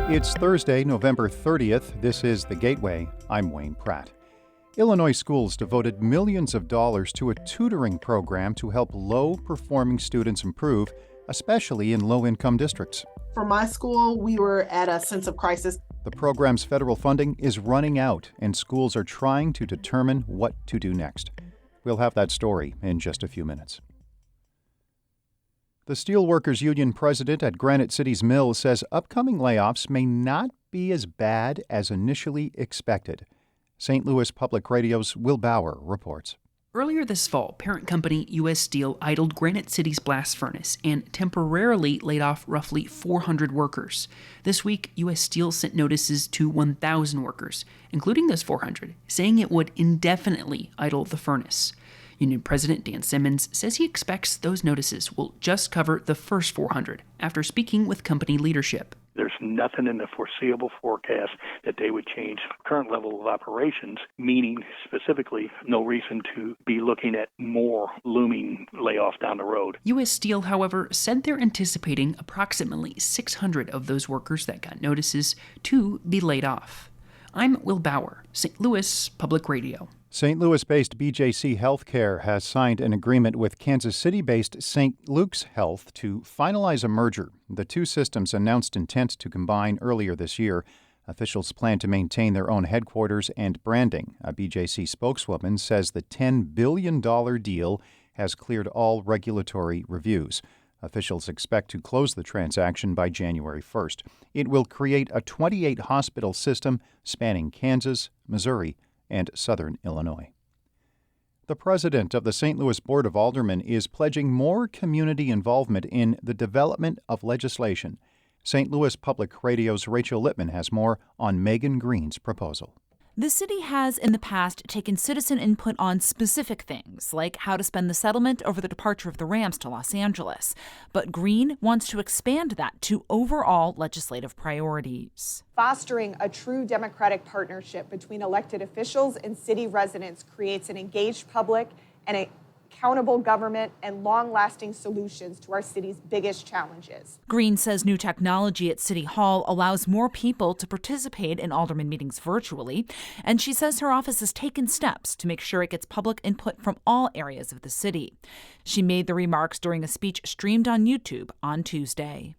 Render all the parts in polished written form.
It's Thursday, November 30th. This is The Gateway. I'm Wayne Pratt. Illinois schools devoted millions of dollars to a tutoring program to help low-performing students improve, especially in low-income districts. For my school, we were at a sense of crisis. The program's federal funding is running out, and schools are trying to determine what to do next. We'll have that story in just a few minutes. The Steelworkers Union president at Granite City's mill says upcoming layoffs may not be as bad as initially expected. St. Louis Public Radio's Will Bauer reports. Earlier this fall, parent company U.S. Steel idled Granite City's blast furnace and temporarily laid off roughly 400 workers. This week, U.S. Steel sent notices to 1,000 workers, including those 400, saying it would indefinitely idle the furnace. Union President Dan Simmons says he expects those notices will just cover the first 400 after speaking with company leadership. There's nothing in the foreseeable forecast that they would change current level of operations, meaning specifically no reason to be looking at more looming layoffs down the road. U.S. Steel, however, said they're anticipating approximately 600 of those workers that got notices to be laid off. I'm Will Bauer, St. Louis Public Radio. St. Louis-based BJC Healthcare has signed an agreement with Kansas City-based St. Luke's Health to finalize a merger. The two systems announced intent to combine earlier this year. Officials plan to maintain their own headquarters and branding. A BJC spokeswoman says the $10 billion deal has cleared all regulatory reviews. Officials expect to close the transaction by January 1st. It will create a 28-hospital system spanning Kansas, Missouri, and southern Illinois. The president of the St. Louis Board of Aldermen is pledging more community involvement in the development of legislation. St. Louis Public Radio's Rachel Lippman has more on Megan Green's proposal. The city has in the past taken citizen input on specific things, like how to spend the settlement over the departure of the Rams to Los Angeles. But Green wants to expand that to overall legislative priorities. Fostering a true democratic partnership between elected officials and city residents creates an engaged public and accountable government and long-lasting solutions to our city's biggest challenges. Green says new technology at City Hall allows more people to participate in alderman meetings virtually, and she says her office has taken steps to make sure it gets public input from all areas of the city. She made the remarks during a speech streamed on YouTube on Tuesday.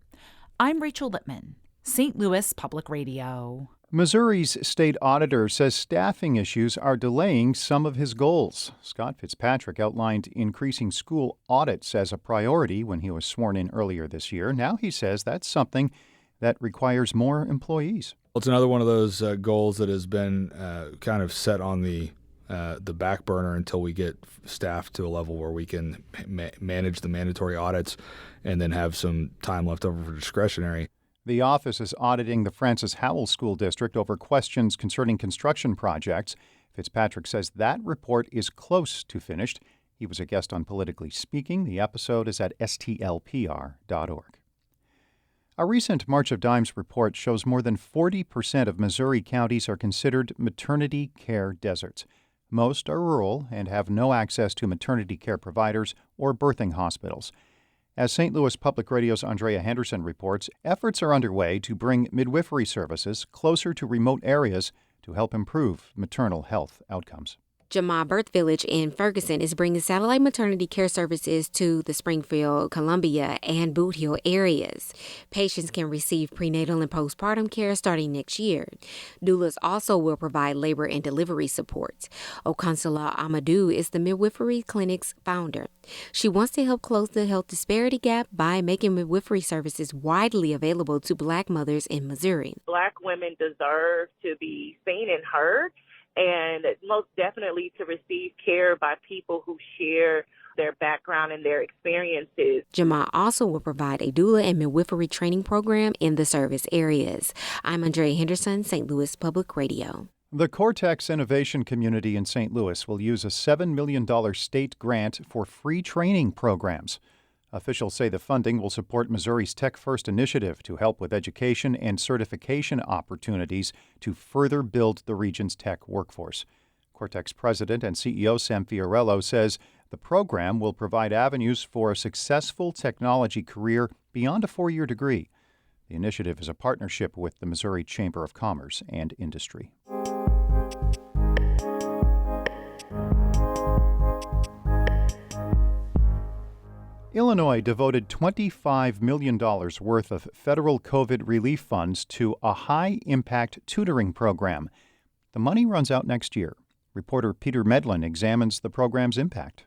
I'm Rachel Lippman, St. Louis Public Radio. Missouri's state auditor says staffing issues are delaying some of his goals. Scott Fitzpatrick outlined increasing school audits as a priority when he was sworn in earlier this year. Now he says that's something that requires more employees. Well, it's another one of those goals that has been kind of set on the back burner until we get staff to a level where we can manage the mandatory audits and then have some time left over for discretionary. The office is auditing the Francis Howell School District over questions concerning construction projects. Fitzpatrick says that report is close to finished. He was a guest on Politically Speaking. The episode is at stlpr.org. A recent March of Dimes report shows more than 40% of Missouri counties are considered maternity care deserts. Most are rural and have no access to maternity care providers or birthing hospitals. As St. Louis Public Radio's Andrea Henderson reports, efforts are underway to bring midwifery services closer to remote areas to help improve maternal health outcomes. Jama Birth Village in Ferguson is bringing satellite maternity care services to the Springfield, Columbia, and Boot Hill areas. Patients can receive prenatal and postpartum care starting next year. Doulas also will provide labor and delivery support. Okansala Amadou is the midwifery clinic's founder. She wants to help close the health disparity gap by making midwifery services widely available to Black mothers in Missouri. Black women deserve to be seen and heard, and most definitely to receive care by people who share their background and their experiences. Jama also will provide a doula and midwifery training program in the service areas. I'm Andrea Henderson, St. Louis Public Radio. The Cortex Innovation Community in St. Louis will use a $7 million state grant for free training programs. Officials say the funding will support Missouri's Tech First initiative to help with education and certification opportunities to further build the region's tech workforce. Cortex president and CEO Sam Fiorello says the program will provide avenues for a successful technology career beyond a four-year degree. The initiative is a partnership with the Missouri Chamber of Commerce and Industry. Illinois devoted $25 million worth of federal COVID relief funds to a high-impact tutoring program. The money runs out next year. Reporter Peter Medlin examines the program's impact.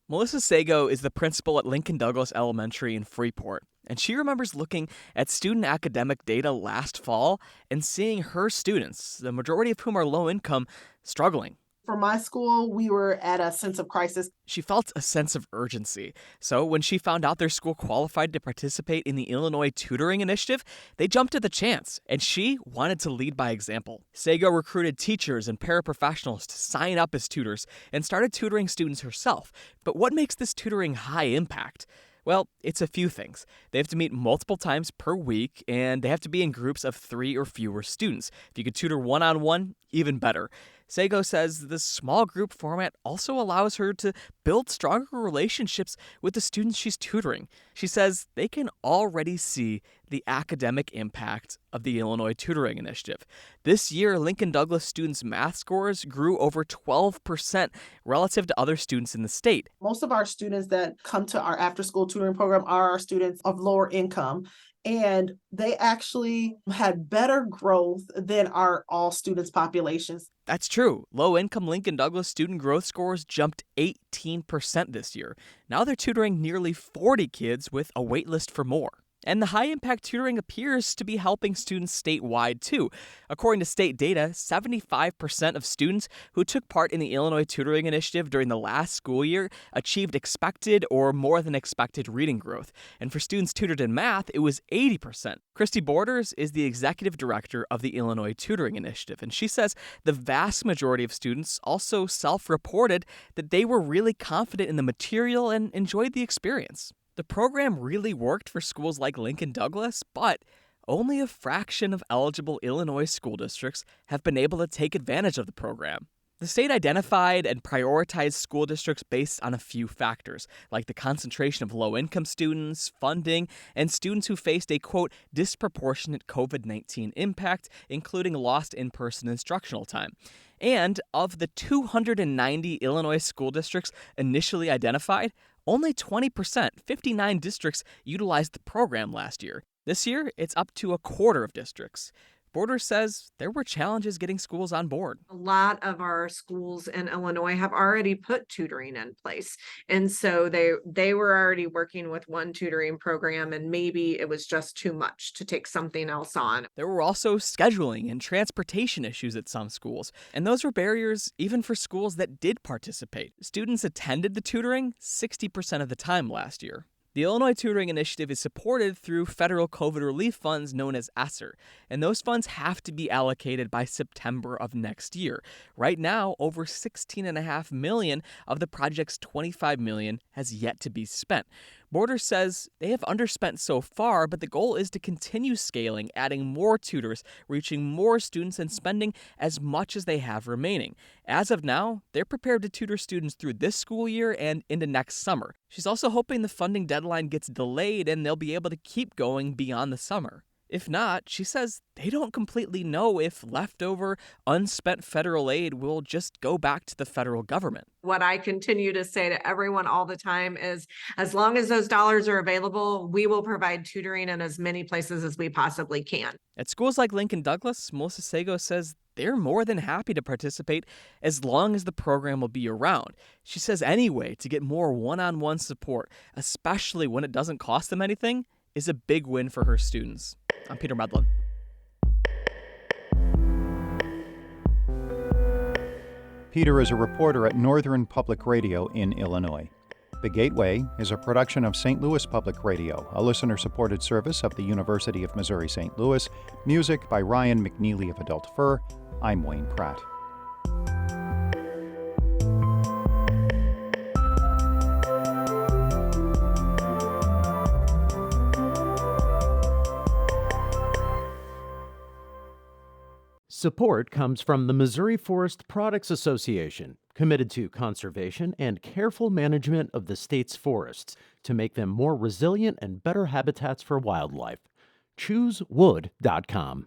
Melissa Sago is the principal at Lincoln Douglas Elementary in Freeport, and she remembers looking at student academic data last fall and seeing her students, the majority of whom are low income, struggling. For my school, we were at a sense of crisis. She felt a sense of urgency. So when she found out their school qualified to participate in the Illinois Tutoring Initiative, they jumped at the chance, and she wanted to lead by example. Sago recruited teachers and paraprofessionals to sign up as tutors and started tutoring students herself. But what makes this tutoring high impact? Well, it's a few things. They have to meet multiple times per week, and they have to be in groups of 3 or fewer students. If you could tutor one-on-one, even better. Sago says this small group format also allows her to build stronger relationships with the students she's tutoring. She says they can already see the academic impact of the Illinois Tutoring Initiative. This year, Lincoln Douglas students' math scores grew over 12% relative to other students in the state. Most of our students that come to our after-school tutoring program are our students of lower income. And they actually had better growth than our all students populations. That's true. Low-income Lincoln Douglas student growth scores jumped 18% this year. Now they're tutoring nearly 40 kids with a wait list for more. And the high-impact tutoring appears to be helping students statewide, too. According to state data, 75% of students who took part in the Illinois Tutoring Initiative during the last school year achieved expected or more than expected reading growth. And for students tutored in math, it was 80%. Christy Borders is the executive director of the Illinois Tutoring Initiative, and she says the vast majority of students also self-reported that they were really confident in the material and enjoyed the experience. The program really worked for schools like Lincoln Douglas, but only a fraction of eligible Illinois school districts have been able to take advantage of the program. The state identified and prioritized school districts based on a few factors, like the concentration of low-income students, funding, and students who faced a, quote, disproportionate COVID-19 impact, including lost in-person instructional time. And of the 290 Illinois school districts initially identified, only 20%, 59 districts, utilized the program last year. This year, it's up to a quarter of districts. Borders says there were challenges getting schools on board. A lot of our schools in Illinois have already put tutoring in place. And so they were already working with one tutoring program, and maybe it was just too much to take something else on. There were also scheduling and transportation issues at some schools, and those were barriers even for schools that did participate. Students attended the tutoring 60% of the time last year. The Illinois Tutoring Initiative is supported through federal COVID relief funds known as ESSER, and those funds have to be allocated by September of next year. Right now, over $16.5 million of the project's $25 million has yet to be spent. Borders says they have underspent so far, but the goal is to continue scaling, adding more tutors, reaching more students, and spending as much as they have remaining. As of now, they're prepared to tutor students through this school year and into next summer. She's also hoping the funding deadline gets delayed and they'll be able to keep going beyond the summer. If not, she says they don't completely know if leftover, unspent federal aid will just go back to the federal government. What I continue to say to everyone all the time is, as long as those dollars are available, we will provide tutoring in as many places as we possibly can. At schools like Lincoln Douglas, Melissa Sago says they're more than happy to participate as long as the program will be around. She says anyway, to get more one-on-one support, especially when it doesn't cost them anything, is a big win for her students. I'm Peter Medlin. Peter is a reporter at Northern Public Radio in Illinois. The Gateway is a production of St. Louis Public Radio, a listener-supported service of the University of Missouri St. Louis. Music by Ryan McNeely of Adult Fur. I'm Wayne Pratt. Support comes from the Missouri Forest Products Association, committed to conservation and careful management of the state's forests to make them more resilient and better habitats for wildlife. Choosewood.com.